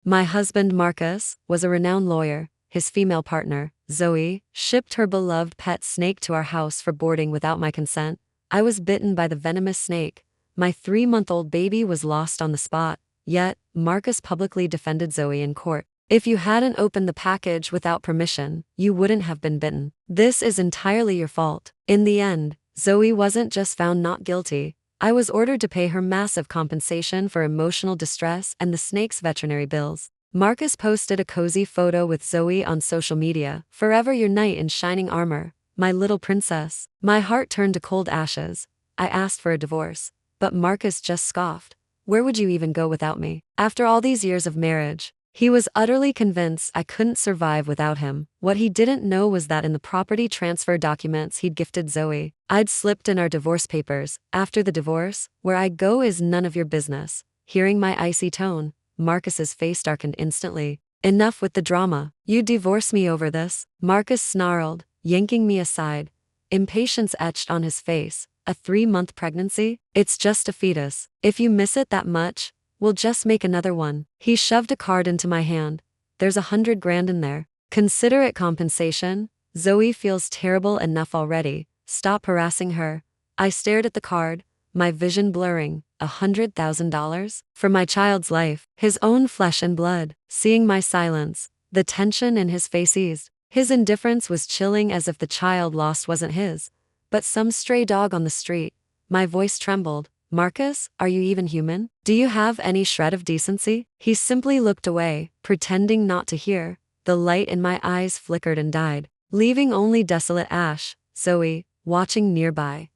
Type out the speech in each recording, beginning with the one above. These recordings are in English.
My husband, Marcus, was a renowned lawyer. His female partner, Zoe, shipped her beloved pet snake to our house for boarding without my consent. I was bitten by the venomous snake. My 3-month-old baby was lost on the spot. Yet, Marcus publicly defended Zoe in court. If you hadn't opened the package without permission, you wouldn't have been bitten. This is entirely your fault. In the end, Zoe wasn't just found not guilty. I was ordered to pay her massive compensation for emotional distress and the snake's veterinary bills. Marcus posted a cozy photo with Zoe on social media. Forever your knight in shining armor, my little princess. My heart turned to cold ashes. I asked for a divorce, but Marcus just scoffed. Where would you even go without me? After all these years of marriage, he was utterly convinced I couldn't survive without him. What he didn't know was that in the property transfer documents he'd gifted Zoe, I'd slipped in our divorce papers. After the divorce, where I go is none of your business. Hearing my icy tone, Marcus's face darkened instantly. Enough with the drama. You divorce me over this? Marcus snarled, yanking me aside. Impatience etched on his face. A 3-month pregnancy? It's just a fetus. If you miss it that much, we'll just make another one. He shoved a card into my hand. There's $100 grand in there. Consider it compensation. Zoe feels terrible enough already. Stop harassing her. I stared at the card, my vision blurring. $100,000? For my child's life, his own flesh and blood. Seeing my silence, the tension in his face eased. His indifference was chilling, as if the child lost wasn't his, but some stray dog on the street. My voice trembled. Marcus, are you even human? Do you have any shred of decency? He simply looked away, pretending not to hear. The light in my eyes flickered and died, leaving only desolate ash. Zoe, watching nearby,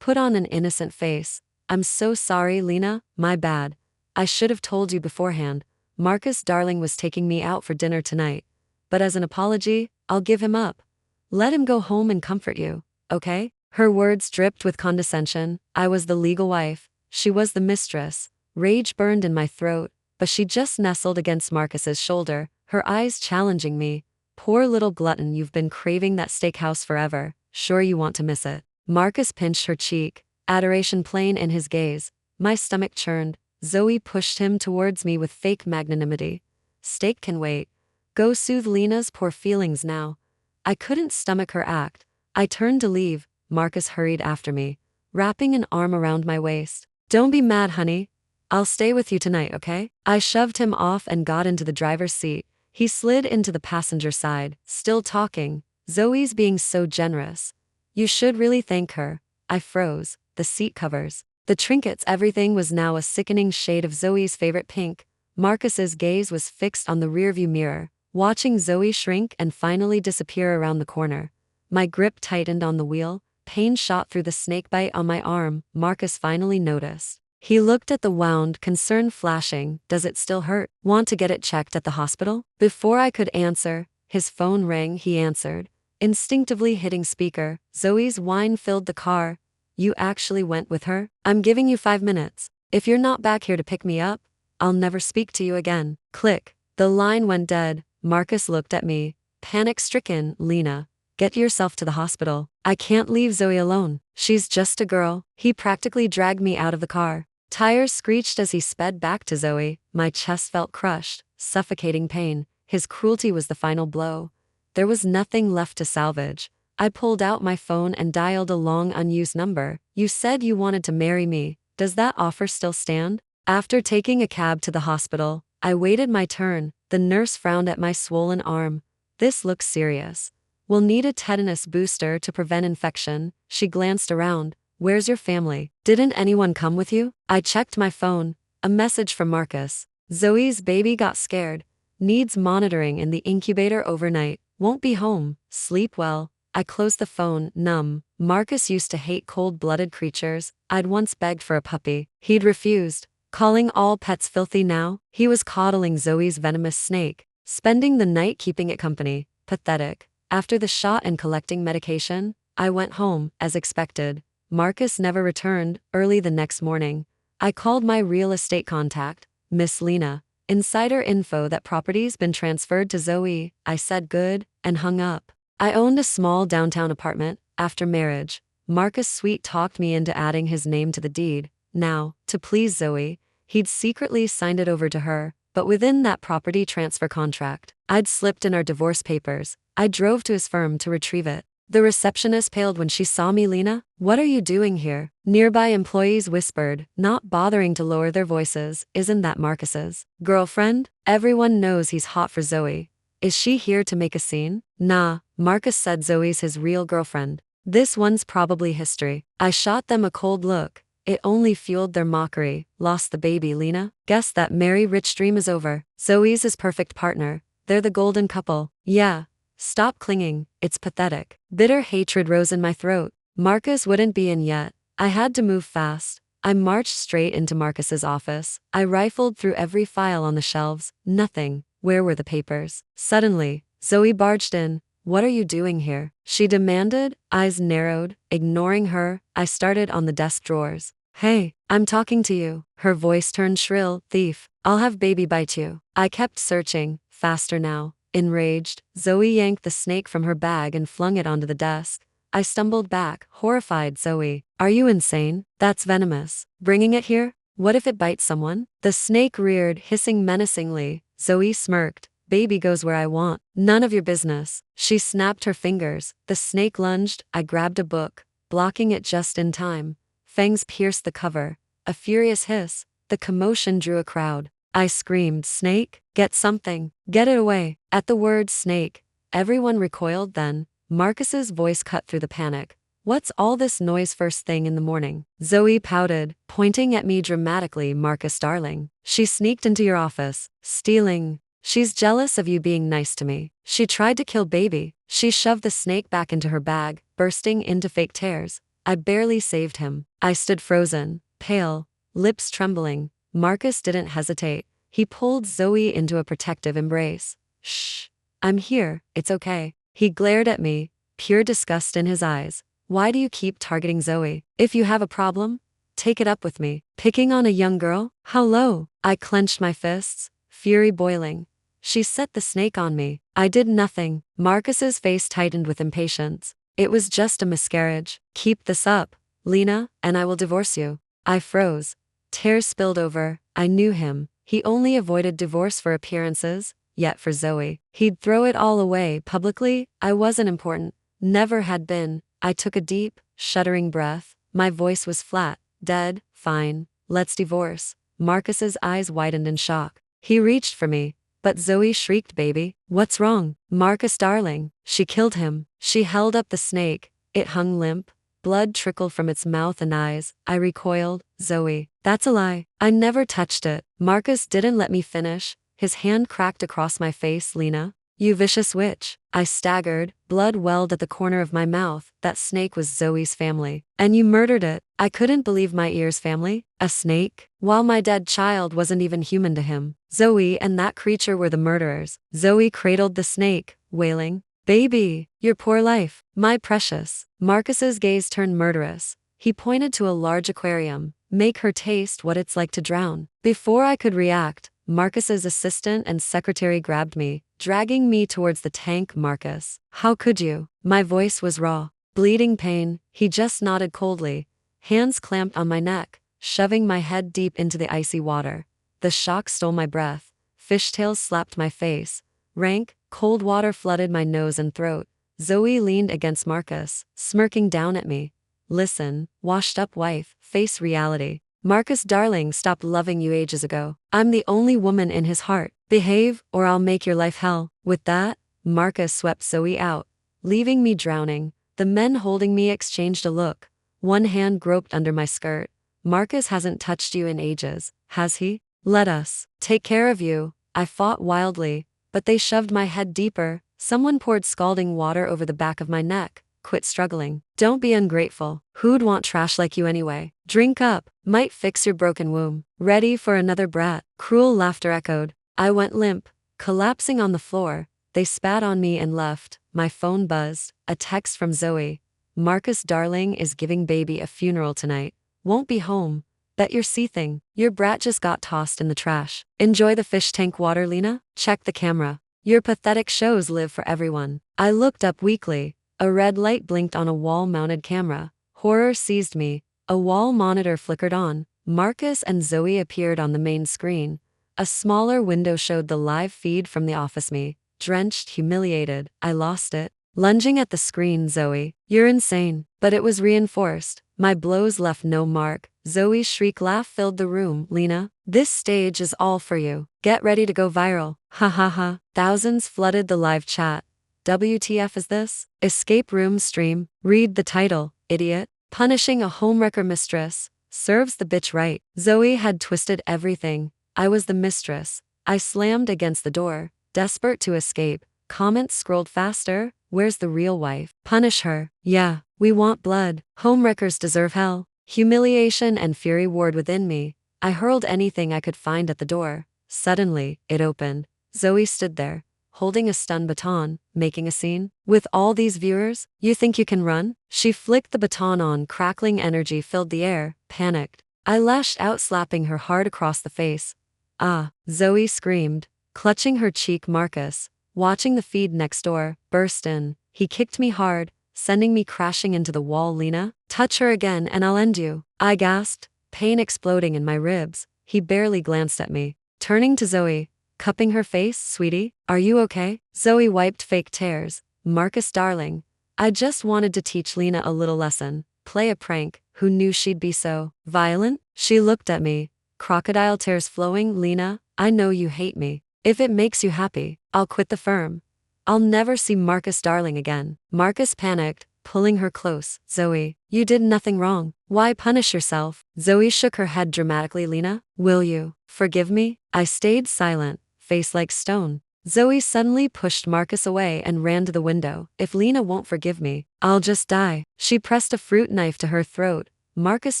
put on an innocent face. I'm so sorry, Lena, my bad. I should have told you beforehand. Marcus darling was taking me out for dinner tonight. But as an apology, I'll give him up. Let him go home and comfort you, okay? Her words dripped with condescension. I was the legal wife. She was the mistress. Rage burned in my throat, but she just nestled against Marcus's shoulder, her eyes challenging me. Poor little glutton, you've been craving that steakhouse forever. Sure you want to miss it. Marcus pinched her cheek, adoration plain in his gaze. My stomach churned. Zoe pushed him towards me with fake magnanimity. Steak can wait. Go soothe Lena's poor feelings now. I couldn't stomach her act. I turned to leave. Marcus hurried after me, wrapping an arm around my waist. Don't be mad, honey. I'll stay with you tonight, okay? I shoved him off and got into the driver's seat. He slid into the passenger side, still talking. Zoe's being so generous. You should really thank her. I froze. The seat covers, the trinkets, everything was now a sickening shade of Zoe's favorite pink. Marcus's gaze was fixed on the rearview mirror, watching Zoe shrink and finally disappear around the corner. My grip tightened on the wheel. Pain shot through the snakebite on my arm. Marcus finally noticed. He looked at the wound, concern flashing. Does it still hurt? Want to get it checked at the hospital? Before I could answer, his phone rang. He answered, instinctively hitting speaker. Zoe's whine filled the car. You actually went with her? I'm giving you 5 minutes. If you're not back here to pick me up, I'll never speak to you again. Click. The line went dead. Marcus looked at me, panic-stricken. Lena, get yourself to the hospital. I can't leave Zoe alone. She's just a girl. He practically dragged me out of the car. Tires screeched as he sped back to Zoe. My chest felt crushed, suffocating pain. His cruelty was the final blow. There was nothing left to salvage. I pulled out my phone and dialed a long unused number. You said you wanted to marry me. Does that offer still stand? After taking a cab to the hospital, I waited my turn. The nurse frowned at my swollen arm. This looks serious. We'll need a tetanus booster to prevent infection. She glanced around. Where's your family? Didn't anyone come with you? I checked my phone. A message from Marcus. Zoe's baby got scared. Needs monitoring in the incubator overnight. Won't be home. Sleep well. I closed the phone, numb. Marcus used to hate cold-blooded creatures. I'd once begged for a puppy. He'd refused, calling all pets filthy. Now, he was coddling Zoe's venomous snake, spending the night keeping it company. Pathetic. After the shot and collecting medication, I went home, as expected. Marcus never returned. Early the next morning, I called my real estate contact, Miss Lena. Insider info that property's been transferred to Zoe. I said good, and hung up. I owned a small downtown apartment. After marriage, Marcus sweet-talked me into adding his name to the deed. Now, to please Zoe, he'd secretly signed it over to her. but within that property transfer contract, I'd slipped in our divorce papers. I drove to his firm to retrieve it. The receptionist paled when she saw me. Lena, what are you doing here? Nearby employees whispered, not bothering to lower their voices. Isn't that Marcus's girlfriend? Everyone knows he's hot for Zoe. Is she here to make a scene? Nah, Marcus said Zoe's his real girlfriend. This one's probably history. I shot them a cold look. It only fueled their mockery. Lost the baby, Lena? Guess that merry rich dream is over. Zoe's his perfect partner. They're the golden couple. Yeah. Stop clinging, it's pathetic. Bitter hatred rose in my throat. Marcus wouldn't be in yet. I had to move fast. I marched straight into Marcus's office. I rifled through every file on the shelves. Nothing. Where were the papers? Suddenly, Zoe barged in. What are you doing here? She demanded, eyes narrowed. Ignoring her, I started on the desk drawers. Hey, I'm talking to you. Her voice turned shrill. Thief, I'll have baby bite you. I kept searching, faster now. Enraged, Zoe yanked the snake from her bag and flung it onto the desk. I stumbled back, horrified. Zoe, are you insane? That's venomous. Bringing it here? What if it bites someone? The snake reared, hissing menacingly. Zoe smirked. Baby goes where I want. None of your business. She snapped her fingers. The snake lunged. I grabbed a book, blocking it just in time. Fangs pierced the cover. A furious hiss. The commotion drew a crowd. I screamed, snake, get something, get it away. At the word snake, everyone recoiled. Then, Marcus's voice cut through the panic. What's all this noise first thing in the morning? Zoe pouted, pointing at me dramatically. Marcus, darling, she sneaked into your office, stealing. She's jealous of you being nice to me. She tried to kill baby. She shoved the snake back into her bag, bursting into fake tears. I barely saved him. I stood frozen, pale, lips trembling. Marcus didn't hesitate. He pulled Zoe into a protective embrace. Shh. I'm here, it's okay. He glared at me, pure disgust in his eyes. Why do you keep targeting Zoe? If you have a problem, take it up with me. Picking on a young girl? How low? I clenched my fists, fury boiling. She set the snake on me. I did nothing. Marcus's face tightened with impatience. It was just a miscarriage. Keep this up, Lena, and I will divorce you. I froze. Tears spilled over. I knew him. He only avoided divorce for appearances, yet for Zoe, he'd throw it all away publicly. I wasn't important. Never had been. I took a deep, shuddering breath. My voice was flat, dead. Fine, let's divorce. Marcus's eyes widened in shock. He reached for me, but Zoe shrieked, baby, what's wrong? Marcus, darling, she killed him. She held up the snake. It hung limp. Blood trickled from its mouth and eyes. I recoiled. Zoe, that's a lie. I never touched it. Marcus didn't let me finish. His hand cracked across my face. Lena, you vicious witch. I staggered. Blood welled at the corner of my mouth. That snake was Zoe's family. And you murdered it. I couldn't believe my ears. Family? A snake? While my dead child wasn't even human to him. Zoe and that creature were the murderers. Zoe cradled the snake, wailing, baby, your poor life, my precious. Marcus's gaze turned murderous. He pointed to a large aquarium. Make her taste what it's like to drown. Before I could react, Marcus's assistant and secretary grabbed me, dragging me towards the tank. Marcus, how could you? My voice was raw, bleeding pain. He just nodded coldly, hands clamped on my neck, shoving my head deep into the icy water. The shock stole my breath. Fishtails slapped my face. Rank, cold water flooded my nose and throat. Zoe leaned against Marcus, smirking down at me. Listen, washed-up wife, face reality. Marcus, darling, stopped loving you ages ago. I'm the only woman in his heart. Behave, or I'll make your life hell. With that, Marcus swept Zoe out, leaving me drowning. The men holding me exchanged a look. One hand groped under my skirt. Marcus hasn't touched you in ages, has he? Let us take care of you. I fought wildly, but they shoved my head deeper. Someone poured scalding water over the back of my neck. Quit struggling. Don't be ungrateful. Who'd want trash like you anyway? Drink up. Might fix your broken womb. Ready for another brat. Cruel laughter echoed. I went limp, collapsing on the floor. They spat on me and left. My phone buzzed. A text from Zoe. Marcus, darling, is giving baby a funeral tonight. Won't be home. Bet you're seething. Your brat just got tossed in the trash. Enjoy the fish tank water, Lena. Check the camera. Your pathetic shows live for everyone. I looked up weakly. A red light blinked on a wall-mounted camera. Horror seized me. A wall monitor flickered on. Marcus and Zoe appeared on the main screen. A smaller window showed the live feed from the office me. Drenched, humiliated, I lost it. Lunging at the screen, Zoe, you're insane. But it was reinforced. My blows left no mark. Zoe's shriek laugh filled the room. Lena, this stage is all for you. Get ready to go viral. Ha ha ha. Thousands flooded the live chat. WTF is this? Escape room stream. Read the title, idiot. Punishing a homewrecker mistress. Serves the bitch right. Zoe had twisted everything. I was the mistress. I slammed against the door, desperate to escape. Comments scrolled faster. Where's the real wife? Punish her. Yeah, we want blood. Homewreckers deserve hell. Humiliation and fury warred within me. I hurled anything I could find at the door. Suddenly, it opened. Zoe stood there, holding a stun baton, making a scene. With all these viewers, you think you can run? She flicked the baton on, crackling energy filled the air, panicked. I lashed out, slapping her hard across the face. Ah, Zoe screamed, clutching her cheek. Marcus, watching the feed next door, burst in. He kicked me hard, sending me crashing into the wall. Lena, touch her again and I'll end you. I gasped, pain exploding in my ribs. He barely glanced at me. Turning to Zoe, cupping her face, sweetie, are you okay? Zoe wiped fake tears. Marcus darling, I just wanted to teach Lena a little lesson. Play a prank. Who knew she'd be so violent? She looked at me, crocodile tears flowing. Lena, I know you hate me. If it makes you happy, I'll quit the firm. I'll never see Marcus darling again. Marcus panicked, pulling her close. Zoe, you did nothing wrong. Why punish yourself? Zoe shook her head dramatically. Lena, will you forgive me? I stayed silent, face like stone. Zoe suddenly pushed Marcus away and ran to the window. If Lena won't forgive me, I'll just die. She pressed a fruit knife to her throat. Marcus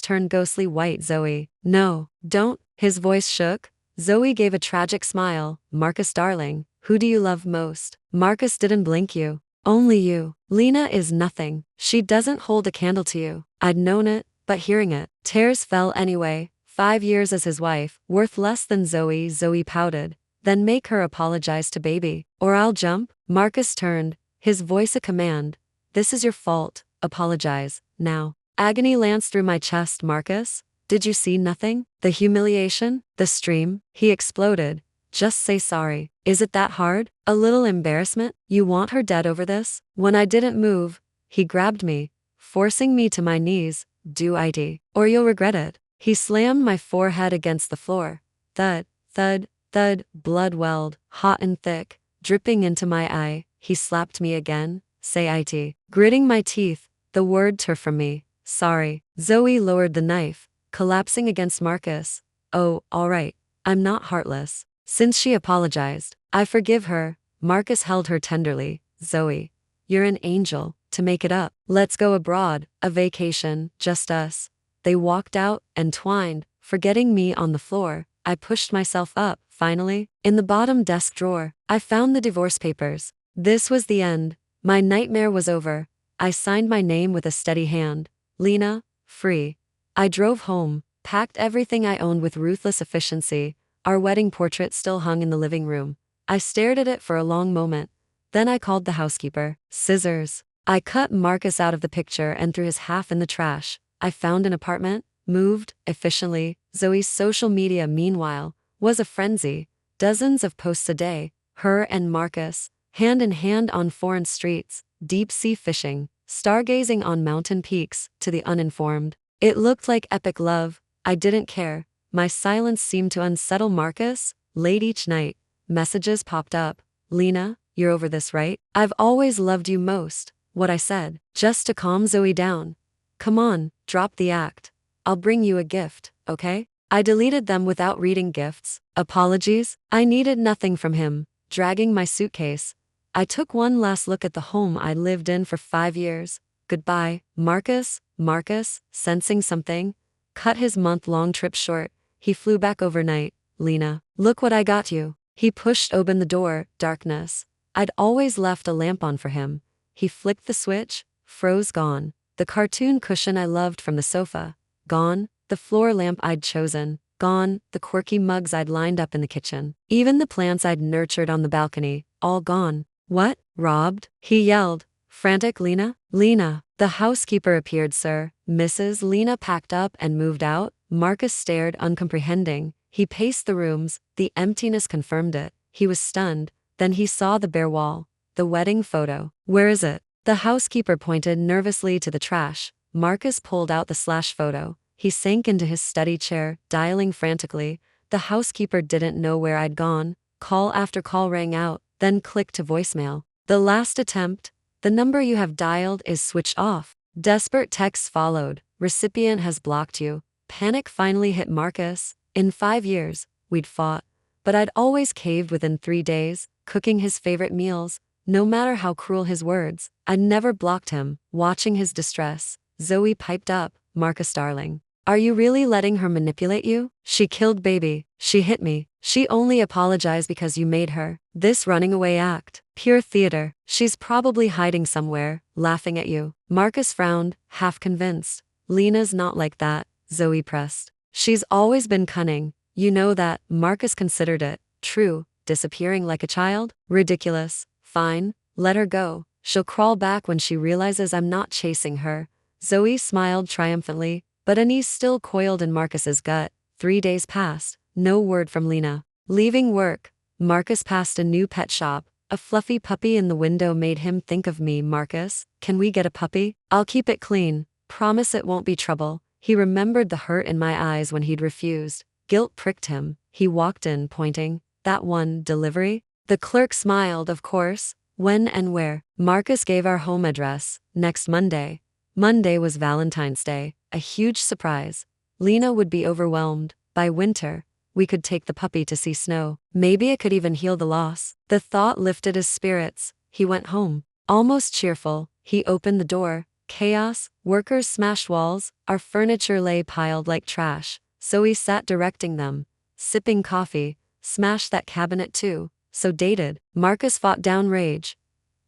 turned ghostly white. Zoe, no, don't. His voice shook. Zoe gave a tragic smile. Marcus darling, who do you love most? Marcus didn't blink. You. Only you. Lena is nothing. She doesn't hold a candle to you. I'd known it, but hearing it, tears fell anyway. 5 years as his wife, worth less than Zoe. Zoe pouted. Then make her apologize to baby, or I'll jump. Marcus turned, his voice a command. This is your fault. Apologize, now. Agony lanced through my chest. Marcus, did you see nothing? The humiliation? The stream? He exploded. Just say sorry. Is it that hard? A little embarrassment? You want her dead over this? When I didn't move, he grabbed me, forcing me to my knees. Do it, or you'll regret it. He slammed my forehead against the floor. Thud, thud, thud, blood welled, hot and thick, dripping into my eye. He slapped me again. Say it. Gritting my teeth, the word tore from me. Sorry. Zoe lowered the knife, collapsing against Marcus. Oh, all right. I'm not heartless. Since she apologized, I forgive her. Marcus held her tenderly. Zoe, you're an angel. To make it up, let's go abroad, a vacation, just us. They walked out, entwined, forgetting me on the floor. I pushed myself up. Finally, in the bottom desk drawer, I found the divorce papers. This was the end. My nightmare was over. I signed my name with a steady hand. Lena, free. I drove home, packed everything I owned with ruthless efficiency. Our wedding portrait still hung in the living room. I stared at it for a long moment. Then I called the housekeeper. Scissors. I cut Marcus out of the picture and threw his half in the trash. I found an apartment, moved, efficiently. Zoe's social media, meanwhile, was a frenzy. Dozens of posts a day. Her and Marcus, hand in hand on foreign streets, deep-sea fishing, stargazing on mountain peaks. To the uninformed, it looked like epic love. I didn't care. My silence seemed to unsettle Marcus. Late each night, messages popped up. Lena, you're over this, right? I've always loved you most. What I said, just to calm Zoe down. Come on, drop the act. I'll bring you a gift, okay? I deleted them without reading. Gifts. Apologies. I needed nothing from him. Dragging my suitcase, I took one last look at the home I'd lived in for 5 years. Goodbye, Marcus. Marcus, sensing something, cut his month-long trip short. He flew back overnight. Lena, look what I got you. He pushed open the door. Darkness. I'd always left a lamp on for him. He flicked the switch. Froze. Gone. The cartoon cushion I loved from the sofa. Gone. The floor lamp I'd chosen. Gone. The quirky mugs I'd lined up in the kitchen. Even the plants I'd nurtured on the balcony. All gone. What? Robbed? He yelled. Frantic. Lena? Lena. The housekeeper appeared. Sir. Mrs. Lena packed up and moved out. Marcus stared, uncomprehending. He paced the rooms, the emptiness confirmed it. He was stunned. Then he saw the bare wall. The wedding photo. Where is it? The housekeeper pointed nervously to the trash. Marcus pulled out the slash photo. He sank into his study chair, dialing frantically. The housekeeper didn't know where I'd gone. Call after call rang out, then clicked to voicemail. The last attempt. The number you have dialed is switched off. Desperate texts followed. Recipient has blocked you. Panic finally hit Marcus. In 5 years, we'd fought. But I'd always caved within 3 days, cooking his favorite meals. No matter how cruel his words, I'd never blocked him. Watching his distress, Zoe piped up, Marcus darling. Are you really letting her manipulate you? She killed baby. She hit me. She only apologized because you made her. This running away act. Pure theater. She's probably hiding somewhere, laughing at you. Marcus frowned, half convinced. Lena's not like that, Zoe pressed. She's always been cunning. You know that. Marcus considered it. True. Disappearing like a child? Ridiculous. Fine. Let her go. She'll crawl back when she realizes I'm not chasing her. Zoe smiled triumphantly, but unease still coiled in Marcus's gut. 3 days passed. No word from Lena. Leaving work, Marcus passed a new pet shop. A fluffy puppy in the window made him think of me. Marcus, can we get a puppy? I'll keep it clean. Promise it won't be trouble. He remembered the hurt in my eyes when he'd refused. Guilt pricked him. He walked in, pointing. That one, delivery? The clerk smiled, of course. When and where? Marcus gave our home address. Next Monday. Monday was Valentine's Day. A huge surprise. Lena would be overwhelmed. By winter, we could take the puppy to see snow. Maybe it could even heal the loss. The thought lifted his spirits. He went home. Almost cheerful, he opened the door. Chaos, workers smashed walls, our furniture lay piled like trash. So he sat directing them. Sipping coffee. Smashed that cabinet too. So dated. Marcus fought down rage.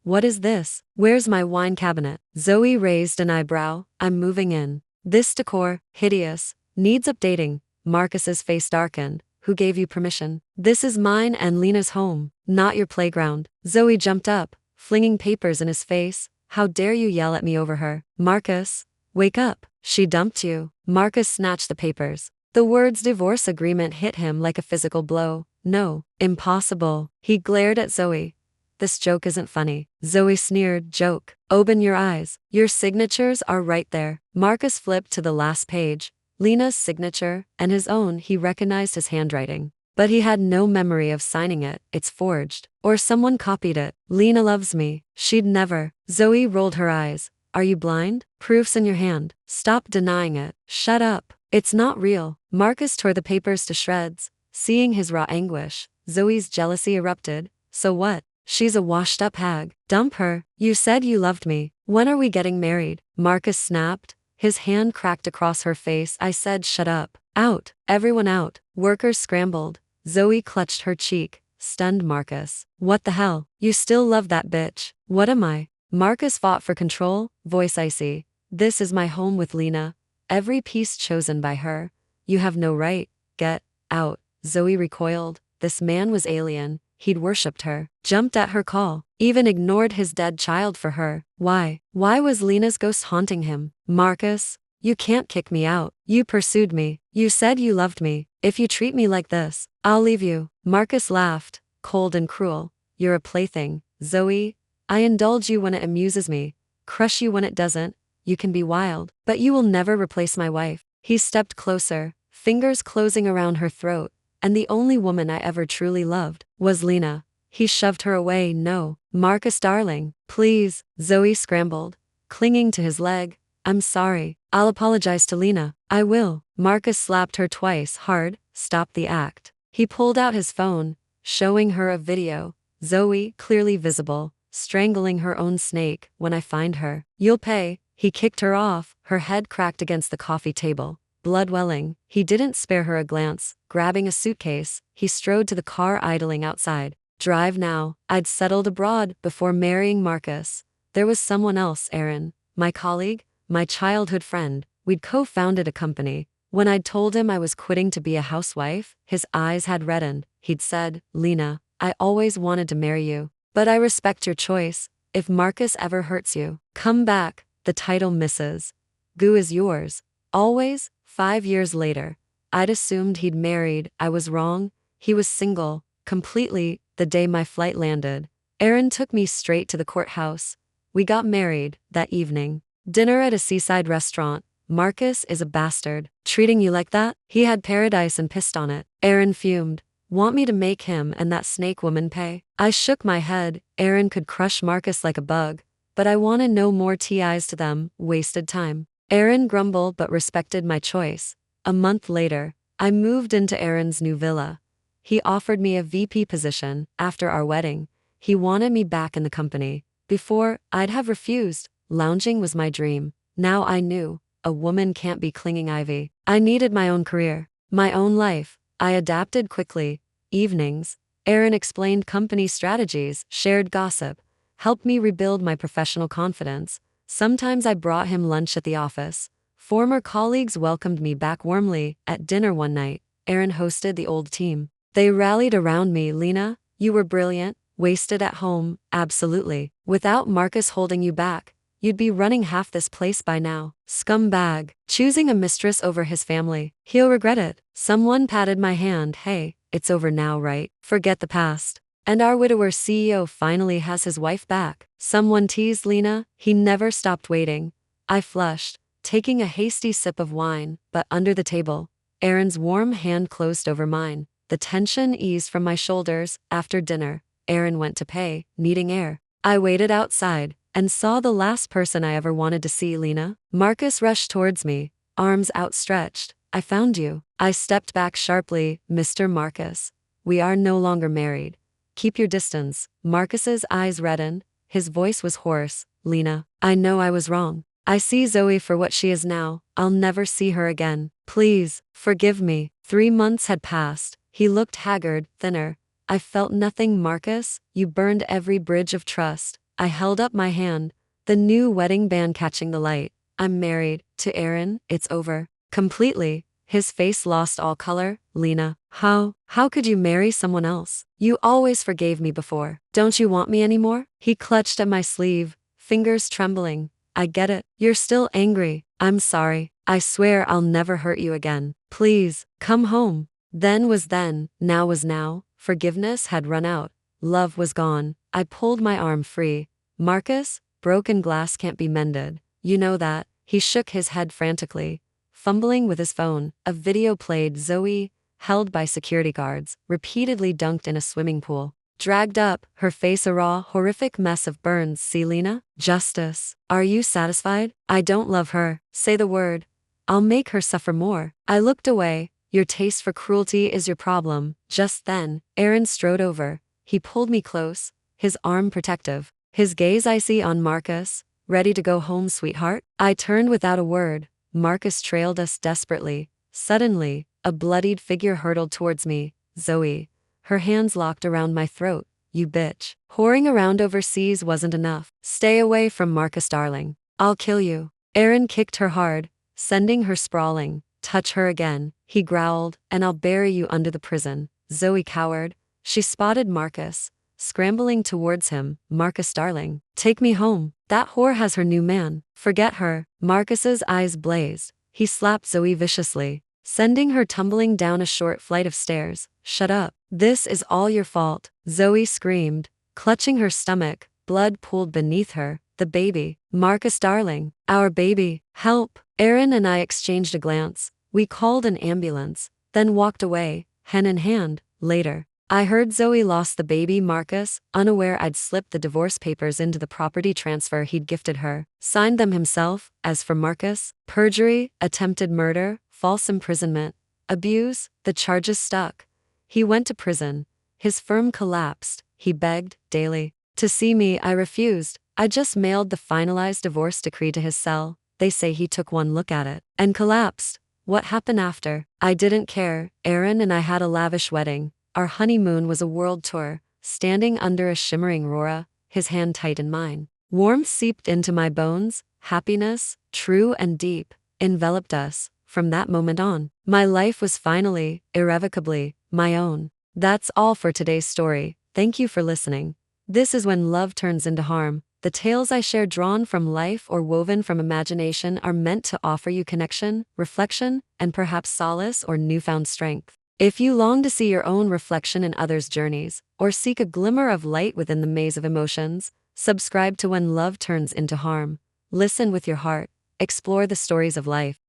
What is this? Where's my wine cabinet? Zoe raised an eyebrow. I'm moving in. This decor, hideous, needs updating. Marcus's face darkened. Who gave you permission? This is mine and Lena's home, not your playground. Zoe jumped up, flinging papers in his face. How dare you yell at me over her? Marcus, wake up. She dumped you. Marcus snatched the papers. The words divorce agreement hit him like a physical blow. No, impossible. He glared at Zoe. This joke isn't funny. Zoe sneered. Joke. Open your eyes. Your signatures are right there. Marcus flipped to the last page. Lena's signature, and his own. He recognized his handwriting. But he had no memory of signing it. It's forged. Or someone copied it. Lena loves me. She'd never. Zoe rolled her eyes. Are you blind? Proof's in your hand. Stop denying it. Shut up. It's not real. Marcus tore the papers to shreds. Seeing his raw anguish, Zoe's jealousy erupted. So what? She's a washed-up hag. Dump her. You said you loved me. When are we getting married? Marcus snapped. His hand cracked across her face. I said shut up. Out. Everyone out. Workers scrambled. Zoe clutched her cheek. Stunned Marcus. What the hell? You still love that bitch. What am I? Marcus fought for control, voice icy. This is my home with Lena. Every piece chosen by her. You have no right. Get out. Zoe recoiled. This man was alien. He'd worshipped her, jumped at her call, even ignored his dead child for her. Why? Why was Lena's ghost haunting him? Marcus, you can't kick me out. You pursued me. You said you loved me. If you treat me like this, I'll leave you. Marcus laughed, cold and cruel. You're a plaything, Zoe. I indulge you when it amuses me, crush you when it doesn't. You can be wild, but you will never replace my wife. He stepped closer, fingers closing around her throat. And the only woman I ever truly loved was Lena. He shoved her away. No. Marcus darling, please. Zoe scrambled, clinging to his leg. I'm sorry. I'll apologize to Lena. I will. Marcus slapped her twice hard. Stop the act. He pulled out his phone, showing her a video. Zoe, clearly visible, strangling her own snake. When I find her, you'll pay. He kicked her off, her head cracked against the coffee table. Blood welling, he didn't spare her a glance. Grabbing a suitcase, he strode to the car idling outside. Drive now. I'd settled abroad before marrying Marcus. There was someone else, Aaron, my colleague, my childhood friend. We'd co-founded a company. When I'd told him I was quitting to be a housewife, his eyes had reddened. He'd said, Lena, I always wanted to marry you, but I respect your choice. If Marcus ever hurts you, come back. The title misses. Goo is yours. Always. 5 years later, I'd assumed he'd married. I was wrong. He was single, completely. The day my flight landed, Aaron took me straight to the courthouse. We got married that evening. Dinner at a seaside restaurant. Marcus is a bastard. Treating you like that? He had paradise and pissed on it. Aaron fumed. Want me to make him and that snake woman pay? I shook my head. Aaron could crush Marcus like a bug. But I wanted no more TIs to them. Wasted time. Aaron grumbled but respected my choice. A month later, I moved into Aaron's new villa. He offered me a VP position after our wedding. He wanted me back in the company. Before, I'd have refused. Lounging was my dream. Now I knew. A woman can't be clinging ivy. I needed my own career. My own life. I adapted quickly. Evenings, Aaron explained company strategies, shared gossip, helped me rebuild my professional confidence. Sometimes I brought him lunch at the office. Former colleagues welcomed me back warmly. At dinner one night, Aaron hosted the old team. They rallied around me. Lena, you were brilliant. Wasted at home. Absolutely. Without Marcus holding you back, you'd be running half this place by now. Scumbag. Choosing a mistress over his family. He'll regret it. Someone patted my hand. Hey, it's over now, right? Forget the past. And our widower CEO finally has his wife back. Someone teased Lena. He never stopped waiting. I flushed, taking a hasty sip of wine, but under the table, Aaron's warm hand closed over mine. The tension eased from my shoulders. After dinner, Aaron went to pay, needing air. I waited outside and saw the last person I ever wanted to see. Lena. Marcus rushed towards me, arms outstretched. I found you. I stepped back sharply. Mr. Marcus, we are no longer married. Keep your distance. Marcus's eyes reddened. His voice was hoarse. Lena, I know I was wrong. I see Zoe for what she is now. I'll never see her again. Please, forgive me. 3 months had passed. He looked haggard, thinner. I felt nothing. Marcus, you burned every bridge of trust. I held up my hand, the new wedding band catching the light. I'm married. To Aaron, it's over. Completely. His face lost all color. Lena, how could you marry someone else? You always forgave me before. Don't you want me anymore? He clutched at my sleeve, fingers trembling. I get it. You're still angry. I'm sorry. I swear I'll never hurt you again. Please, come home. Then was then, now was now. Forgiveness had run out. Love was gone. I pulled my arm free. Marcus, broken glass can't be mended. You know that. He shook his head frantically. Fumbling with his phone, a video played. Zoe, held by security guards, repeatedly dunked in a swimming pool. Dragged up, her face a raw, horrific mess of burns. See Lena? Justice. Are you satisfied? I don't love her. Say the word. I'll make her suffer more. I looked away. Your taste for cruelty is your problem. Just then, Aaron strode over. He pulled me close, his arm protective, his gaze icy on Marcus. Ready to go home, sweetheart? I turned without a word. Marcus trailed us desperately. Suddenly, a bloodied figure hurtled towards me. Zoe. Her hands locked around my throat. You bitch. Whoring around overseas wasn't enough. Stay away from Marcus, darling. I'll kill you. Aaron kicked her hard, sending her sprawling. Touch her again, he growled, and I'll bury you under the prison. Zoe cowered. She spotted Marcus, scrambling towards him. Marcus, darling. Take me home. That whore has her new man. Forget her. Marcus's eyes blazed. He slapped Zoe viciously, sending her tumbling down a short flight of stairs. Shut up. This is all your fault. Zoe screamed, clutching her stomach. Blood pooled beneath her. The baby. Marcus, darling. Our baby. Help. Aaron and I exchanged a glance. We called an ambulance, then walked away, hand in hand. Later, I heard Zoe lost the baby. Marcus, unaware I'd slipped the divorce papers into the property transfer he'd gifted her, signed them himself. As for Marcus, perjury, attempted murder, false imprisonment, abuse, the charges stuck. He went to prison. His firm collapsed. He begged, daily, to see me. I refused. I just mailed the finalized divorce decree to his cell. They say he took one look at it and collapsed. What happened after? I didn't care. Aaron and I had a lavish wedding. Our honeymoon was a world tour. Standing under a shimmering aurora, his hand tight in mine. Warmth seeped into my bones. Happiness, true and deep, enveloped us. From that moment on, my life was finally, irrevocably, my own. That's all for today's story. Thank you for listening. This is when love turns into harm. The tales I share, drawn from life or woven from imagination, are meant to offer you connection, reflection, and perhaps solace or newfound strength. If you long to see your own reflection in others' journeys, or seek a glimmer of light within the maze of emotions, subscribe to When Love Turns into Harm. Listen with your heart, explore the stories of life,